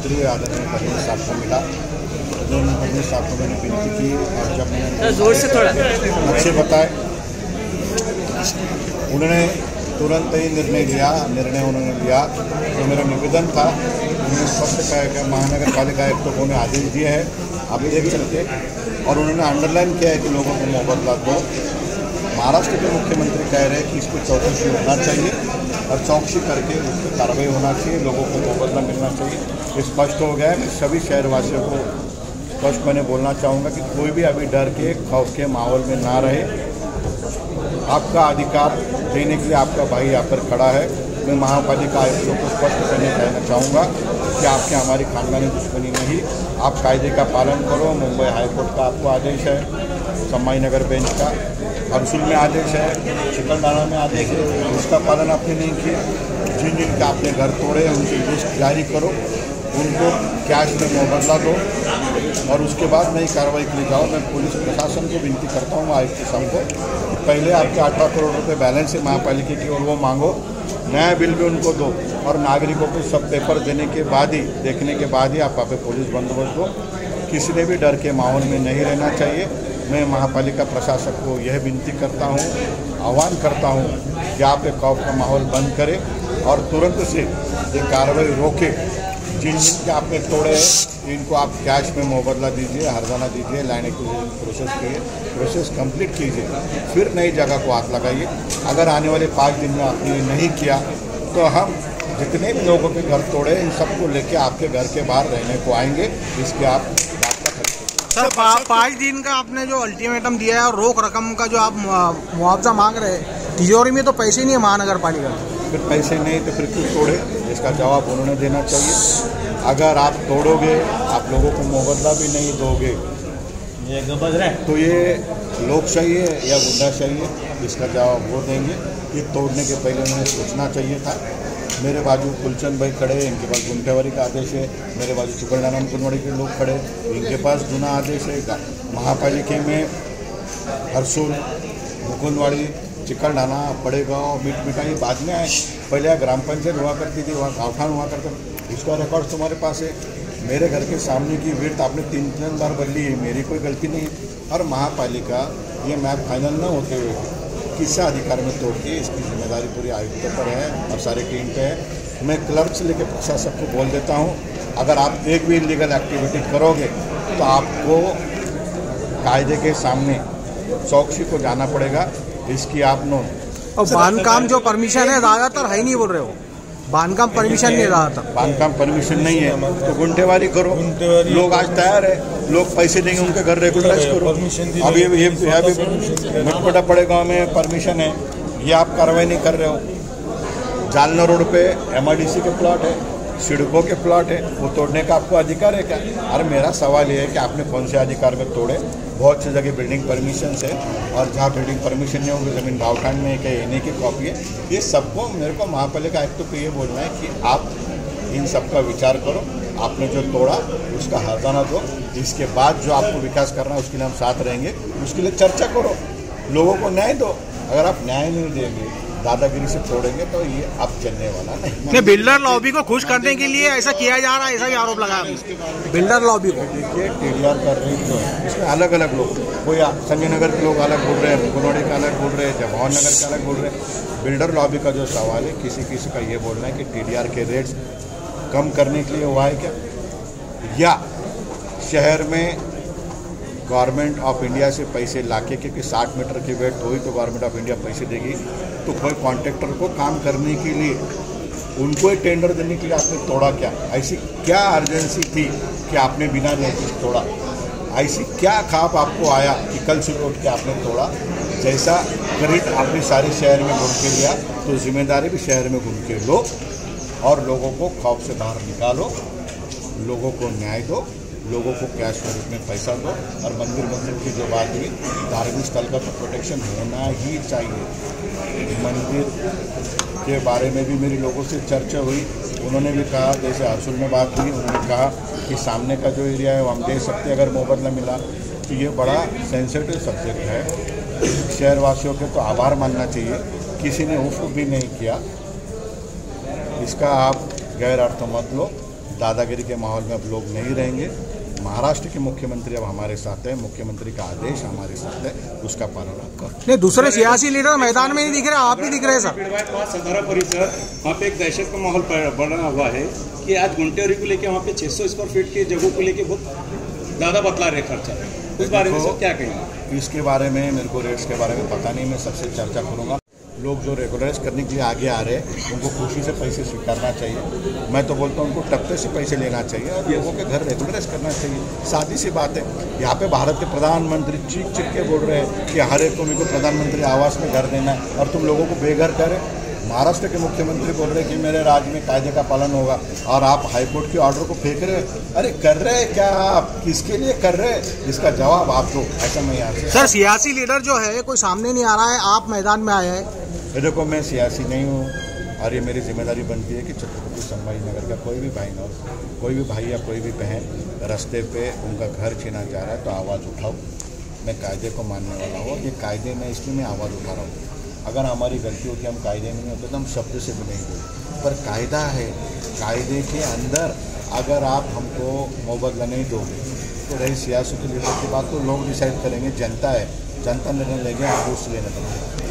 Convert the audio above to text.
मुख्यमंत्री आदरणीय फडणवीस साहब को मिला। आदरणीय फडणवीस साहब को मैंने विनती की और जब मैंने जोर से थोड़ा अच्छे बताए, उन्होंने तुरंत ही निर्णय उन्होंने लिया। तो मेरा निवेदन था, उन्होंने स्पष्ट कहा कि महानगर पालिका आयुक्त को उन्हें आदेश दिए हैं, आप देख सकते, और उन्होंने अंडरलाइन किया है कि लोगों को मोहब्बत दो। महाराष्ट्र के मुख्यमंत्री कह रहे हैं कि इसको चौकसी होना चाहिए और चौकसी करके उस पर कार्रवाई होना चाहिए, लोगों को मुआवजा मिलना चाहिए। ये स्पष्ट हो गया है। मैं सभी शहरवासियों को स्पष्ट मैंने बोलना चाहूँगा कि कोई भी अभी डर के खौफ के माहौल में ना रहे। आपका अधिकार देने के लिए आपका भाई यहाँ पर खड़ा है। मैं महापालिका आयुक्तों को स्पष्ट कहना चाहूँगा कि आपके हमारी खानदानी दुश्मनी नहीं, आप कायदे का पालन करो। मुंबई हाईकोर्ट का आपको आदेश है, संभाजी नगर बेंच का हरसुल में आदेश है, चिकलठाना में आदेश है, उसका पालन आपने नहीं किया। जिन जिन का आपने घर तोड़े उनकी लिस्ट जारी करो, उनको कैश में मुआवजा दो और उसके बाद नई कार्रवाई के लिए जाओ। मैं पुलिस प्रशासन को विनती करता हूँ, आयुक्त साहब को, कि पहले आपके 18 करोड़ रुपए बैलेंस है महापालिका की और वो मांगो, नया बिल भी उनको दो और नागरिकों को सब पेपर देने के बाद ही देखने के बाद ही आप वहाँ पे पुलिस बंदोबस्त दो। किसी ने भी डर के माहौल में नहीं रहना चाहिए। मैं महापालिका प्रशासक को यह विनती करता हूँ, आह्वान करता हूँ कि आप एक खौफ का माहौल बंद करें और तुरंत से ये कार्रवाई रोके। जिन के आपने तोड़े हैं इनको आप कैश में मुआवजा दीजिए, हर्जाना दीजिए, लाइन एक्विजिशन प्रोसेस कंप्लीट कीजिए, फिर नई जगह को हाथ लगाइए। अगर आने वाले 5 दिन में आपने नहीं किया तो हम जितने भी लोगों के घर तोड़े इन सबको लेके आपके घर के बाहर रहने को आएंगे। इसके आप सर 5 दिन का आपने जो अल्टीमेटम दिया है और रोक रकम का जो आप मुआवजा मांग रहे हैं, तिजोरी में तो पैसे नहीं है महानगर पालिका, फिर पैसे नहीं तो फिर क्यों तोड़े? इसका जवाब उन्होंने देना चाहिए। अगर आप तोड़ोगे, आप लोगों को मुआवजा भी नहीं दोगे तो ये लोकशाही है या गुंडाशाही है? इसका जवाब वो देंगे। ये तोड़ने के पहले उन्हें सोचना चाहिए था। मेरे बाजू कुलचंद भाई खड़े, इनके पास गुंठेवारी का आदेश है। मेरे बाजू चिकलठाना मुकुंदवाड़ी के लोग खड़े, इनके पास गुना आदेश है। महापालिका में हरसुल, मुकुंदवाड़ी, चिकलठाना, बड़े गाँव, मीठ मिठाई बाद में आए। पहले ग्राम पंचायत हुआ करती थी, वहाँ गाँवठान हुआ करता था। इसका रिकॉर्ड तुम्हारे पास है। मेरे घर के सामने की विड्थ आपने 3 बार बदली है, मेरी कोई गलती नहीं है। और महापालिका ये मैप फाइनल न होते हुए किस अधिकार में तोड़ती है, इसकी जिम्मेदारी पूरी आयुक्तों पर है और सारे टीम पे है। मैं क्लर्क से लेकर प्रशासक को बोल देता हूँ, अगर आप एक भी इलीगल एक्टिविटी करोगे तो आपको कायदे के सामने चौकसी को जाना पड़ेगा। इसकी आप नोट। और बांधकाम जो परमिशन है ज़्यादातर है नहीं, बोल रहे हो बांधकाम परमिशन नहीं, ज़्यादातर बांधकाम परमिशन नहीं है तो गुंठेवारी करो। लोग आज तैयार है, लोग पैसे देंगे, उनके घर रेगुलराइज करो। अब ये मिटपटा पड़े गाँव में परमिशन है, ये आप कार्रवाई नहीं कर रहे हो। जालना रोड पे MRDC के प्लॉट है, सिडको के प्लॉट है, वो तोड़ने का आपको अधिकार है क्या? अरे मेरा सवाल ये है कि आपने कौन से अधिकार में तोड़े? बहुत सी जगह बिल्डिंग परमिशन है और जहाँ बिल्डिंग परमिशन नहीं होगी ज़मीन गाँवठान में क्या एने की कॉपी है? ये सबको मेरे को महापालिका आयुक्त को ये बोलना है कि आप इन सब का विचार करो। आपने जो तोड़ा उसका हर्जाना दो, इसके बाद जो आपको विकास करना है उसके लिए हम साथ रहेंगे। उसके लिए चर्चा करो, लोगों को न्याय दो। अगर आप न्याय नहीं देंगे, दादागिरी से तोड़ेंगे तो ये अब चलने वाला नहीं। बिल्डर लॉबी को खुश करने के लिए ऐसा किया जा रहा है, ऐसा भी आरोप लगाया बिल्डर लॉबी को। देखिए TDR का रेट जो है इसमें अलग अलग लोग, कोई संजय नगर के लोग अलग बोल रहे हैं, मुकुंदवाड़ी का अलग बोल रहे हैं, जवाहर नगर का अलग बोल रहे हैं। बिल्डर लॉबी का जो सवाल है, किसी किसी का ये बोलना है कि TDR के रेट्स कम करने के लिए हुआ है क्या, या शहर में गवर्नमेंट ऑफ इंडिया से पैसे लाके, क्योंकि 60 मीटर की वेट हुई तो गवर्नमेंट ऑफ इंडिया पैसे देगी। तो कोई कॉन्ट्रैक्टर को काम करने के लिए उनको ही टेंडर देने के लिए आपने तोड़ा क्या? ऐसी क्या अर्जेंसी थी कि आपने बिना नोटिस तोड़ा? ऐसी क्या खाप आपको आया कि कल सुबह उठ के आपने तोड़ा? जैसा करीब आपने सारे शहर में घूम के लिया तो जिम्मेदारी भी शहर में घूम के लो और लोगों को खौफ से बाहर निकालो, लोगों को न्याय दो, लोगों को कैश के रूप में पैसा दो। और मंदिर की जो बात हुई, धार्मिक स्थल का तो प्रोटेक्शन होना ही चाहिए। मंदिर के बारे में भी मेरी लोगों से चर्चा हुई, उन्होंने भी कहा, जैसे हरसुल में बात हुई, उन्होंने कहा कि सामने का जो एरिया है वो हम दे सकते हैं अगर मुआवजा मिला। तो ये बड़ा सेंसिटिव सब्जेक्ट है, शहरवासियों के तो आभार मानना चाहिए, किसी ने उफ भी नहीं किया। इसका आप गैर अर्थ मत लो। दादागिरी के माहौल में अब लोग नहीं रहेंगे। महाराष्ट्र के मुख्यमंत्री अब हमारे साथ है, मुख्यमंत्री का आदेश हमारे साथ है, उसका पालन आप करें। नहीं, दूसरे सियासी लीडर मैदान में नहीं दिख रहे, आप ही दिख रहे हैं सर। सदारा परिसर वहाँ पे एक दहशत का माहौल बना हुआ है कि आज गुंटेरी को लेके वहाँ पे 600 स्क्वायर फीट की जगहों को लेके बहुत ज़्यादा बतला रहे खर्चा। उस बारे में सर क्या कहेंगे? इसके बारे में मेरे को रेट्स के बारे में पता नहीं, मैं सबसे चर्चा करूँगा। लोग जो रेगुलराइज करने के लिए आगे आ रहे हैं उनको खुशी से पैसे स्वीकारना चाहिए। मैं तो बोलता हूँ उनको टप्पे से पैसे लेना चाहिए और लोगों के घर रेगुलराइज करना चाहिए। सादी सी बात है। यहाँ पे भारत के प्रधानमंत्री चीख के बोल रहे हैं कि हर एक को मेरे को प्रधानमंत्री आवास में घर देना है और तुम लोगों को बेघर करें। महाराष्ट्र के मुख्यमंत्री बोल रहे हैं कि मेरे राज्य में कायदे का पालन होगा और आप हाईकोर्ट के ऑर्डर को फेंक रहे हैं। अरे कर रहे हैं क्या? आप किसके लिए कर रहे हैं? इसका जवाब आप दो। ऐसा मैं यहाँ से सर सियासी लीडर जो है कोई सामने नहीं आ रहा है, आप मैदान में आए हैं। देखो मैं सियासी नहीं हूँ और ये मेरी जिम्मेदारी बनती है कि छत्रपति संभाजी नगर का कोई भी भाई ना हो, कोई भी भाई या कोई भी बहन रास्ते पे उनका घर छीना जा रहा है तो आवाज़ उठाओ। मैं कायदे को मानने वाला हूँ, ये कायदे में इसलिए मैं आवाज़ उठा रहा हूँ। अगर हमारी गलती होती हम कायदे में नहीं होते तो हम शब्द से भी नहीं बोलते, पर कायदा है, कायदे के अंदर अगर आप हमको मुआवजा नहीं दोगे तो रही सियासी के लीडर की बात तो लोग डिसाइड करेंगे। जनता है, जनता निर्णय लेंगे, आप उससे लेना करेंगे।